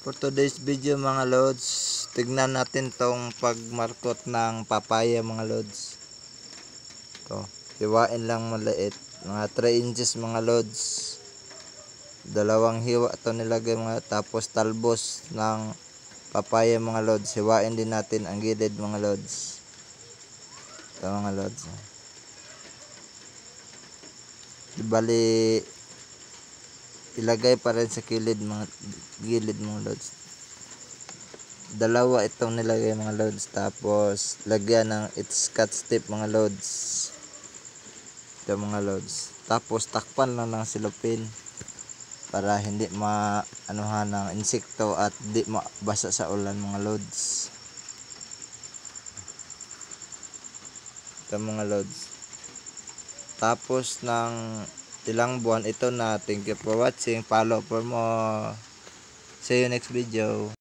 For today's video mga lods, tignan natin tong pagmarkot ng papaya mga lods. Ito, hiwain lang maliit, mga 3 inches mga lods. Dalawang hiwa to nilagay mga, tapos talbos ng papaya mga lods. Hiwain din natin ang gilid mga lods. Ito mga lods. Bali, ilagay pa rin sa gilid mga lods. Dalawa itong nilagay mga lods, tapos lagyan ng scotch tape mga lods. Ito mga lods, tapos takpan lang ng silopin para hindi maanuhan ng insekto at di mabasa sa ulan mga lods. Ito mga lods, tapos ng ilang buwan ito na. Thank you for watching, follow for more. See you next video.